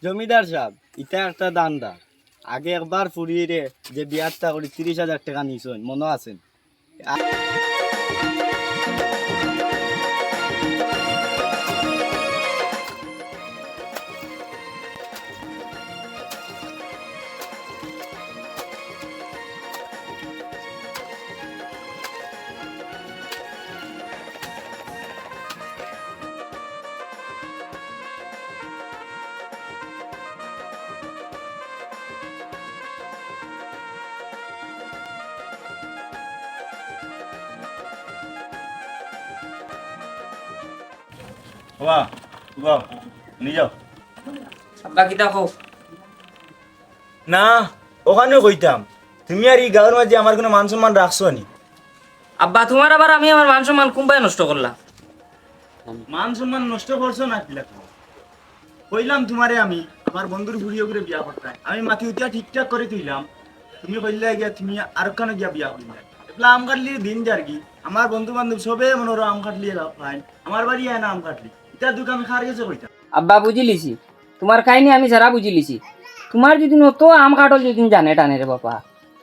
জমিদার সাহেব, ইটা একটা দান্দা। আগে একবার ফুরিয়ে রে যে বিয়ারটা করে 30,000 টাকা নিয়েছেন, মনে আছেন? বাবা বাবা নিয়ে যাও। আব্বা কিতা কও? না, ওখানেও কইতাম তুমি আর এই গাঁয়ের মাঝে আমার কোনো মান সম্মান রাখছো নি? আব্বা তোমার আবার আমি আমার মান সম্মান কুম্বাই নষ্ট করলাম? মান সম্মান নষ্ট করছো না কিলা? কইলাম তোমারে আমি আমার বন্ধুর বুড়িও করে বিয়া করতাম, আমি মাথি উঠিয়া ঠিকঠাক করে তুইলাম, তুমি কইলে গিয়া তুমি আর ওখানে গিয়া বিয়া করলে। এগুলা আম কাটলি দিন যার কি আমার বন্ধু বান্ধব সবে মনে হলো আম কাটলি ফাইন, আমার বাড়ি আয় না আম কাটলি, এটা দুটো আমি খার গেছে কইতাম। আব্বা বুঝি লিছি, তোমার কাহিনী আমি সারা বুঝি লিছি। তোমার যদি নতো আম কাটল যদি জানে টানে রে বাবা,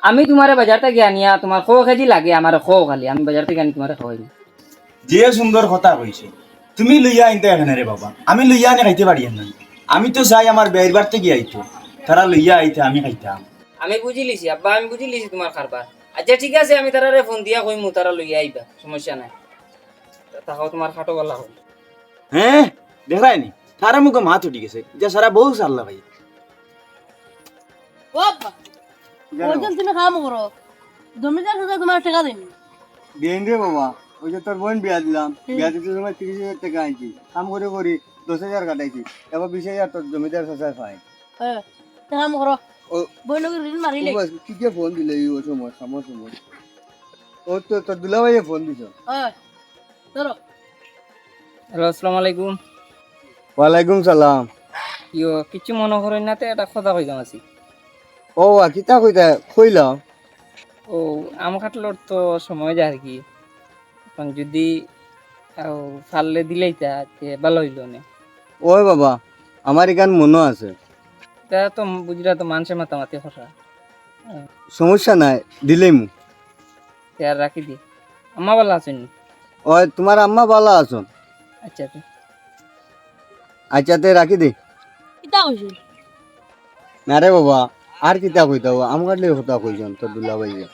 আমি তোমারে বাজার থেকে আনিয়া তোমার 100 কেজি লাগে আমার 100 খালি আমি বাজার থেকে আনি তোমারে খাওয়াই। যে সুন্দর কথা কইছে, তুমি লইয়া আনতে এখানে রে বাবা, আমি লইয়া আনে খাইতে পারি না। আমি তো চাই আমার বের বার থেকে আইতো, তারা লইয়া আইতে আমি খাইতাম। আমি বুঝি লিছি আব্বা, আমি বুঝি লিছি তোমার কারবার। আচ্ছা ঠিক আছে, আমি তারারে ফোন দিয়া কইমু, তারা লইয়া আইবা, সমস্যা নাই। তাহাও তোমার খাটো গলা হল। হ্যাঁ দেখায়নি, তারা মুখে মাথ উঠি গেছে, যে সারা বউ সারলা ভাই। বাবা ওইজন তুমি কাম করো, জমিদার সাথে তোমার টাকা দিন। দেন রে বাবা, ওই যে তোর বোন বিয়া দিলাম, বিয়া দিতে সময় 30,000 টাকা আনছি, কাম করে করি 10,000 কাটাইছি, এবার 20,000 তোর জমিদার চাচার ফাইন। হ্যাঁ কাম করো, ও বইনকে ঋণ মারিলে। কি কে ফোন দিলে এই সময় সময় সময়? ও তো তোর দুলাভাইয়ে ফোন দিছ। হ্যাঁ ধরো। হ্যালো, আসসালামু আলাইকুম। ওয়ালাইকুম সালাম। ইয়ো কিছু মনে করেন না, তো এটা কথা কইতাম আছি। ও কিতা কইতা কইলাম। ও আম কাটলোর তো সময় যায় আর কি, এখন যদি ফাললে দিলেইতা তে ভালো হইলো না। ওই বাবা, আমার এখান মনে আছে, তা তো বুঝলা তো মানুষের মাতামাতি খসা। সমস্যা নাই, দিলেই মু। তে আর রাখি দি, আম্মা ভালো আছেন? ওই তোমার আম্মা ভালো আছো? আচ্ছা তো আচ্ছা তে রাখি দে। কিতা কইছো? না রে বাবা, আর কিতা কইতাও, আম কাটলে কথা কইছন তোর দুলাভাইয়ে,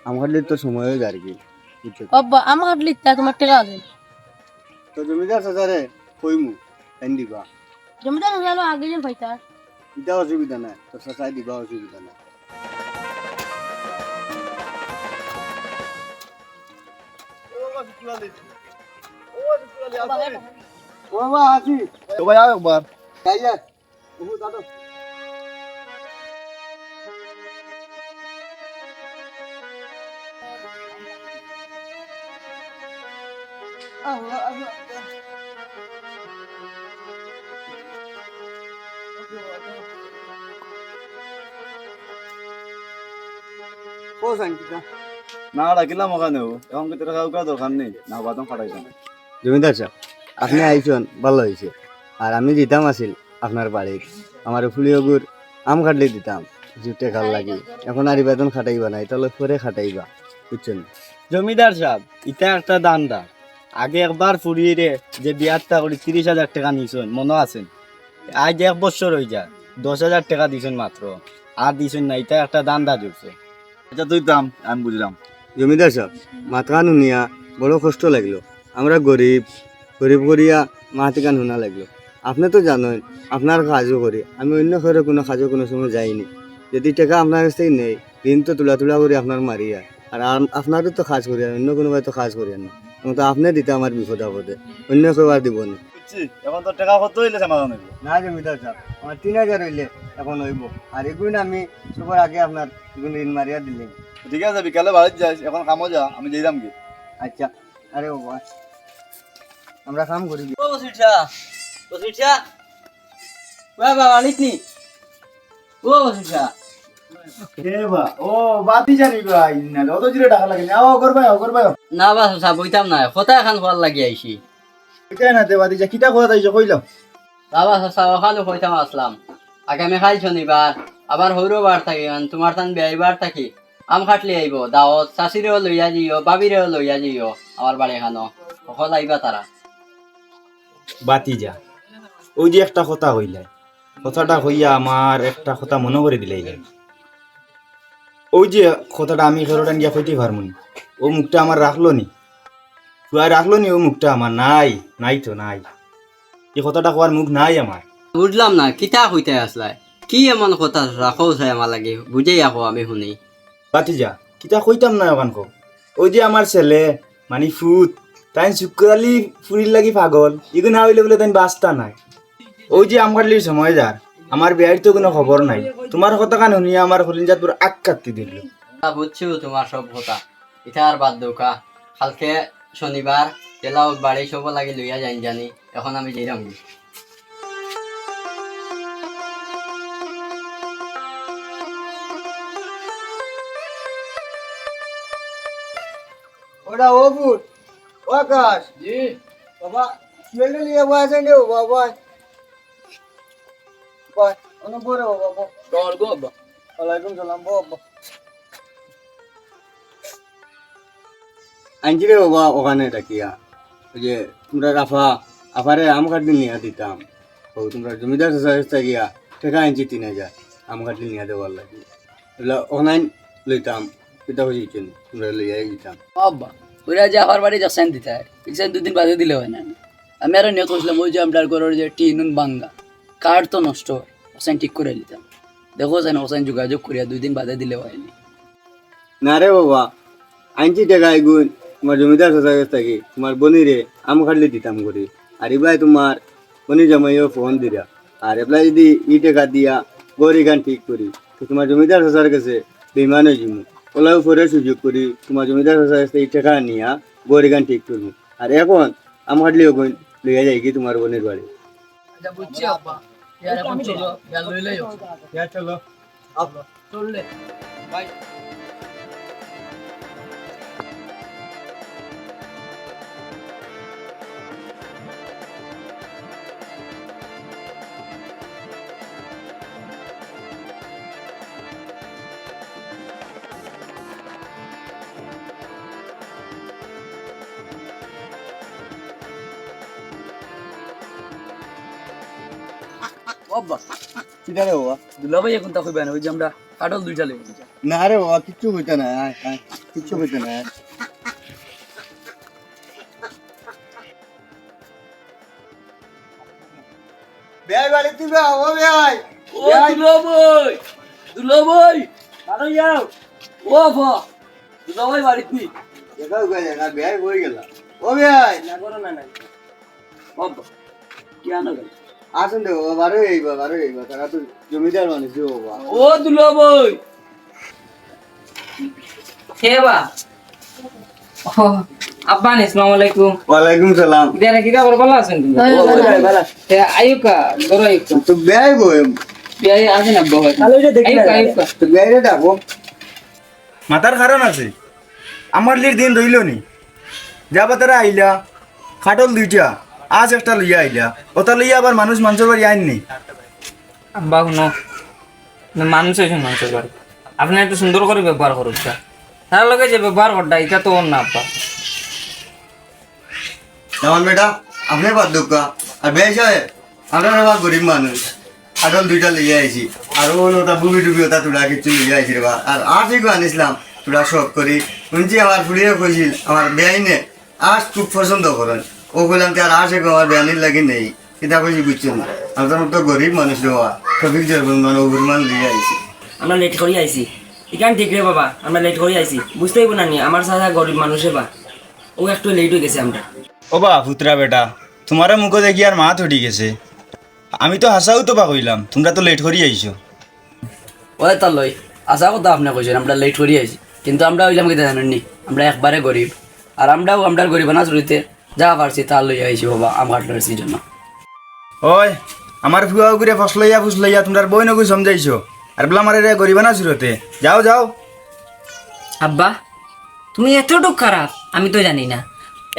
আম কাটলে তো সময় হয়ে যায় আর কি। বাবা আমার কাটলি তা তোমার টাকা দিন। তো জমিদার চাচারে কইমু টাইম দিবা, জমিদার সাথে আগে যেন পাইতা। এটা অসুবিধা নাই, তোর চাচাই দিবা, অসুবিধা নাই। ও বাবা আসি তো ভাই, আও একবার যাইয়া ও দাদা। আল্লাহ আল্লাহ ও সাঙ্কিতা না ডাকিলাম ওখানেও, এখন কি তোর কাউকে দরকার নেই, না বাদম ফাটাইতাম। জমিদার সাহেব, আপনি আইসন ভালো হয়েছে। আর আমি দিতাম আসিল আপনার বাড়ির, আমার ফুলিয়গুর আম কাটলে দিতাম জুটে খাল লাগি, এখন আর বেতন খাটাইবা নাই, তাহলে পরে খাটাইবা, বুঝছেন? জমিদার সাহেব, ইটা একটা দান্দা। আগে একবার ফুরিয়ে রে যে বিয়ারটা করে 30,000 টাকা নিয়েছেন, মনে আছেন? আজ 1 বছর হয়ে যায়, 10,000 টাকা দিয়েছেন মাত্র, আর দিয়েছেন না। এটা একটা দান্দা জুড়ছে। আচ্ছা তুই দাম আমি বুঝলাম। জমিদার সাহেব, মাথা নুনিয়া বড় কষ্ট লাগলো, আমরা গরিব গরিব করিয়া মাথা কান শুনা লাগলো। আপনি তো জানেন আপনার কাজও করি, আমি অন্য ঘরে কোনো কাজও কোনো সময় যাইনি। যদি টাকা আপনার কাছ থেকে নেই, ঋণ তো তুলা তুলা করে আপনার মারিয়া, আর আপনারও তো কাজ করি, অন্য কোনো ভাই তো কাজ করি না, তো আপনি দিতে আমার বিপদ আপদে, অন্য কেউ আর দিব না। বুঝছি, এখন তোর টাকা কত হইলে সমাধান হইব? না জমিদার সাহেব, আমার 3,000 হইলে এখন হইব, আর এগুলো আমি সবার আগে আপনার এগুলো ঋণ মারিয়া দিলেন। ঠিক আছে, বিকালে বাড়িতে যাস, এখন কামও যা, আমি যাইলাম কি। আচ্ছা, আরে বাবা আমরা কাম করি। ও বসিটা বসিটা বাবা আনিতনি। ও বসিটা ও বাতি জানি ভাই, না অত জিরে টাকা লাগে না, ও করবাই না বাস বইতাম না, কথা এখন হওয়ার লাগি আইছি। এটা না তে বাতি যা কিটা কথা তাইছো কইলাম। বাবা সসা ওখানে কইতাম আসলাম, আগামী কাল শনিবার আবার হৌরবার থাকি তোমার তান বেয়াইবার থাকি আম খাটলি আইব দাওয়াত চাষিরেও লইয়া যাইও বাবিরেও লইয়া যাইও আমার বাড়ি খানো সকল আইবা তারা। বাতিজা ওই যে একটা কথা হইলাই, কথাটা হইয়া আমার একটা কথা মনে করে দিলাই যায়। ওই যে কথাটা আমি খেরোটান গিয়া কইতে পারমু নি, ও মুখটা আমার রাখলো নি, তুই রাখলো নি ও মুখটা আমার? নাই, নাই তো নাই, এই কথাটা কোয়ার মুখ নাই আমার। বুঝলাম না কিতা হইতে আসলাই, কি এমন কথা রাখো চাই আমার লাগে বুঝেই আহো আমি শুনি। বাতিজা কিতা কইতাম না ওখান কো, ওই যে আমার ছেলে মানে ফুত তাই শুক্রালি ফুরির লাগি পাগল, ইগো না হইলে বলে তাই বাস্তা নাই। ওই যে আমার লির সময় যার আমার বিয়ের তো কোনো খবর নাই, তোমার কথা কান শুনিয়া আমার হরিণজাত পুরো আক কাটতে দিল। বুঝছো তোমার সব কথা, এটা আর বাদ দৌকা, কালকে শনিবার জেলা বাড়ি সব লাগে লইয়া যাই জানি, এখন আমি যাইলাম। ওটা ও ফুট ও আকাশ জি বাবা ছেলে নিয়ে বসেন রে বাবা বাবা অন পরে বাবা তোর গো বাবা ওয়ালাইকুম সালাম বাবা আনছি রে বাবা ওখানে ডাকিয়া ওই যে তোমরা রাফা আফারে আম কাটতে নিয়ে দিতাম, ও তোমরা জমিদার চাষা গিয়া টেকা আনছি 3000 আম কাটতে নিয়ে দেওয়ার লাগে, এগুলো ওখানে লইতাম এটা হয়েছেন তোমরা লইয়া দিতাম। বাবা ওরা যে আমার বাড়ি যাচ্ছেন দিতে হয় এক্সাম 2 দিন বাদে দিলে হয় না। আমি আরো নিয়ে করছিলাম ওই যে আমটার ঘরের যে টিনুন বাঙ্গা কাঠ তো নষ্ট হয়, ওসাইন ঠিক করে দিতাম। দেখো যেন ওসাইন যোগাযোগ করিয়া 2 দিন বাদে দিলে হয়নি। না রে বাবা আনছি টেকা এগুন তোমার জমিদার চাষা কাছ থাকি তোমার বনিরে আম কাটলে দিতাম করি, আর এবার তোমার বনি জামাইও ফোন দিরা, আর এবার যদি ই টেকা দিয়া গড়ি গান ঠিক করি তো তোমার জমিদার চাষার কাছে বেমান হয়ে যাবো, ওলাও পরে সুযোগ করি তোমার জমিদার চাষার কাছে এই টাকা নিয়া গড়ি গান ঠিক করবো, আর এখন আম কাটলে ওগুন লইয়া যাই কি তোমার বোনের বাড়ি। বুঝছি আব্বা ইয়ার এখন চলো ইয়ার লইলেই চলো চললে বাই। বাবা কিটা রে বাবা? দুলাভাই এখন তা কইবেন ওই যে আমরা কাটল 2টা লই না রে বাবা কিচ্ছু হইতে না, কিচ্ছু হইতে না। বেয়াই বাড়ি তুই ও বেয়াই ও দুলাভাই আরে যাও ও বাবা দুলাভাই বাড়ি তুই দেখা দেখা বেয়াই হয়ে গেল ও বেয়াই না করো না না বাবা কি আনো গেল আসুন দে বাবা, বারো এইবা তারা তো জমিদার মানুষ রে বাবা। ও দুলাভাই হে বা ও আব্বা আসসালামু আলাইকুম। ওয়ালাইকুম সালাম। বিয়ারে কি খবর ভালো আছেন তুমি? ও বেয়াই বালা তে আয়ুকা ধরো আয়ুকা তো বেয়াই বই বিয়াই আছেন আব্বা ভাই আয়ুকা আয়ুকা তো বেয়াই রে ডাকো। মাথার কারণ আছে, আমার লির দিন রইল নি, যাবা তারা আইলা খাটল 2টা আজ একটা লইয়া আইলা, ওটা লইয়া আবার মানুষ মানুষের বাড়ি আইননি। আব্বা শুনো মানুষ হয়েছেন মানুষের বাড়ি, আপনি একটু সুন্দর করে ব্যবহার করুন তার লগে যে ব্যবহার করটা এটা তো ওর না আব্বা। যেমন বেটা আপনি বাদ দুঃখা আর বেশ হয় আমরা আবার গরিব মানুষ, খাটল 2টা লইয়া আইছি আর ওটা বুবি টুবি ওটা তুলা কিছু লইয়া আইছি রে বা, আর ঠিক আনিছিলাম তুলা শখ করি শুনছি আমার ফুড়িয়ে কইছিল আমার বেআইনে আজ খুব পছন্দ করেন, ও বললাম আর আসে আমার বেআনির লাগি নেই কিতা কইছি বুঝছেন, আমরা তো গরিব মানুষ দেওয়া টপিক জরমান মানে অভিমান লইয়া আইছি। আমরা লেট করে আইছি এখান ঠিক রে বাবা, আমরা লেট করে আইছি বুঝতেই না নি আমার সাথে গরিব মানুষে বা ও একটু লেট হয়ে গেছে আমরা। ও বা পুত্রা বেটা তোমার মুখ দেখি আর মাথ উঠি গেছে, আমি তো হাসাও তো বা কইলাম তোমরা তো লেট করি আইছো। ওই তার লই আশা কথা আপনি কইছেন আমরা লেট করি আইছি, কিন্তু আমরা হইলাম কি জানেননি আমরা একবারে গরিব, আর আমরাও আমরা গরিবানা চুরিতে যা পারছি তার লই আইছি বাবা আমার কাটলার জন্য। ওই আমার ফুয়া ঘুরে ফুসলাইয়া তোমরা বই নগুই সমঝাইছো, আর বলা আমার গরিবানা সুরতে যাও যাও। আব্বা তুমি এতটুক খারাপ আমি তো জানি না,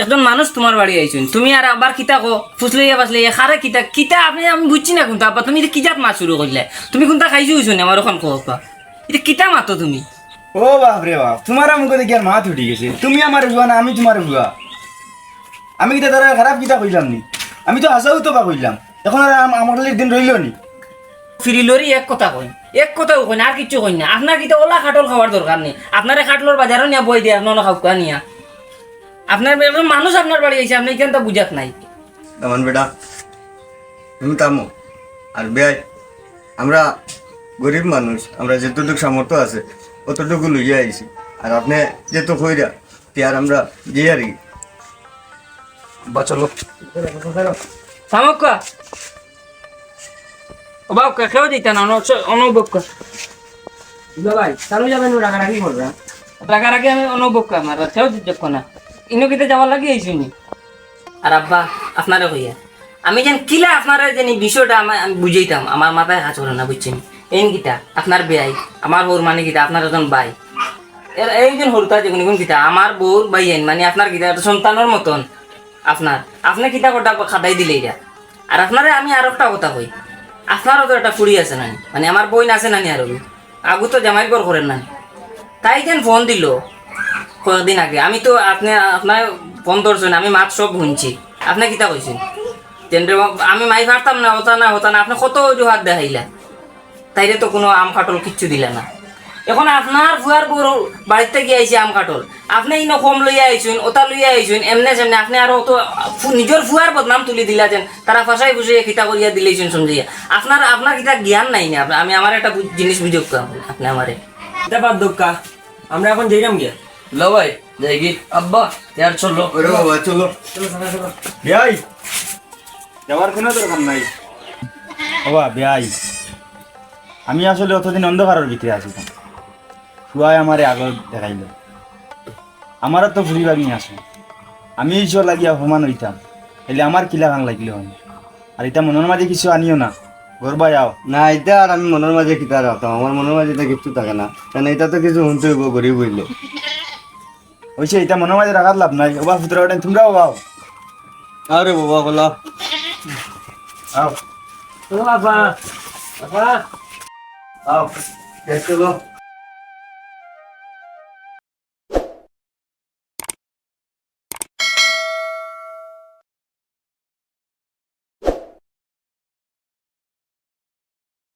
একজন মানুষ তোমার বাড়ি আইছুন, তুমি আর আবার কিতা কো ফুসলাইয়া বাসলাইয়া খারে কিতা কিতা আপনি আমি বুঝছি না কোনটা, আব্বা তুমি এটা কিতাত মাছ শুরু করলে, তুমি কোনটা খাইছো হইছো আমার ওখান কো আব্বা, এটা কিতা মাতো তুমি? ও বাপ রে বাপ, তোমার মুখে দেখি আর মাথা উঠে গেছে। তুমি আমার বুয়া না আমি তোমার বুয়া? আমি কিতা তারা খারাপ কিতা কইলাম নি? আমি তো হাসাও তো বা কইলাম, এখন আর আমার দিন রইল নি। ফিরিলরি এক কথা কইন, এক কথাও কইন, আর কিছু কইন না। আপনার কিতা ওলা খাটল খাওয়ার দরকার নেই, আপনারা খাটলোর বাজারও নিয়া বই দিয়ে আপনার খাওয়া নিয়া। আপনার একজন মানুষ আপনার বাড়ি আইছে, আপনি কেন তা বুঝাত নাই? তেমন বেটা তুমি থামো। আর বেয়াই আমরা গরিব মানুষ, আমরা যতটুকু সামর্থ্য আছে অতটুকু লইয়া আইছি। আর আপনি যেহেতু কইরা আর আমরা যে আর কি বা চলো সামক্কা ও বাবা খেয়েও দিতা না অনুভব কর ভাই, তারও যাবেন রাগারাগি করবে, রাগারাগি আমি অনুভব কর আমার খেয়েও দিচ্ছ না, ইনো কিতে যাওয়ার লাগি আইসুনি। আর আব্বা আপনারে কইয়া আমি যেন কিলা আপনারা যেন বিষয়টা আমি বুঝাইতাম, আমার মাথায় কাজ করে না, বুঝছেন? এই কিতা আপনার বেয়াই, আমার বউর মানে কিতা আপনার একজন ভাই, এইজন হরতা যে কোন কিতা আমার বউর ভাই আইন মানে আপনার কিতা একটা সন্তানের মতন আপনার, আপনি কিতা কথা খাদাই দিলে এটা। আর আপনারে আমি আর একটা কথা কই, আপনারও তো একটা ফুড়ি আছে না, মানে আমার বই আছে নানি, আর আগু তো জামাই ঘর করেন না, তাই যেন ফোন দিল কয়েকদিন আগে। আমি তো আপনার ফোন ধরছেন, আমি মাত সব শুনছি, আপনি কিতা কইছেন আমি মাই পারতাম না, হতা না হতা না, আপনি কত অজুহাত দেখাইলা, তাইলে তো কোনো আম কাটল কিচ্ছু দিলে না। এখন আপনার ফুয়ার বড় বাড়িতে গিয়ে আইছে আম কাটল, আপনি ইনো কম লইয়া আইসুন, ওটা লইয়া আইসুন, এমনি সেমনি আপনি আরো তো নিজের ফুয়ার বদনাম তুলি দিলাছেন, তারা ফাঁসাই ফুসাইয়া খিতা করিয়া দিলেছেন সমঝিয়া। আপনার কিতা জ্ঞান নাই না, আমি আমার একটা জিনিস বুঝুক আপনি আমারে এটা বাদ দোকা, আমরা এখন যাইলাম গিয়া। লো ভাই যাই কি আব্বা ইয়ার চলো। ওরে বাবা চলো। বেয়াই যাওয়ার কোনো দরকার নাই। বাবা বেয়াই, আমি আসলে অতদিন অন্ধকারের ভিতরে আসিতাম, শুয়াই আমারে আগর দেখাইল, আমারও তো ফুরি বাগি আসে, আমি ঈশ্বর লাগিয়া অপমান হইতাম, এলে আমার কিলা গান লাগিল হয়। আর এটা মনের মাঝে কিছু আনিও না, গরবা যাও না এটা আর আমি মনের মাঝে কিতা রাখতাম, আমার মনের মাঝে তো কিছু থাকে না, কারণ এটা তো কিছু শুনতে হইব গরিব হইলে। ওইসে এটা মনের মাঝে রাখার লাভ নাই। ওবা ফুতরা ওটা তোমরাও বাও। আরে বাবা বলা আও বাবা বাবা আও চলো।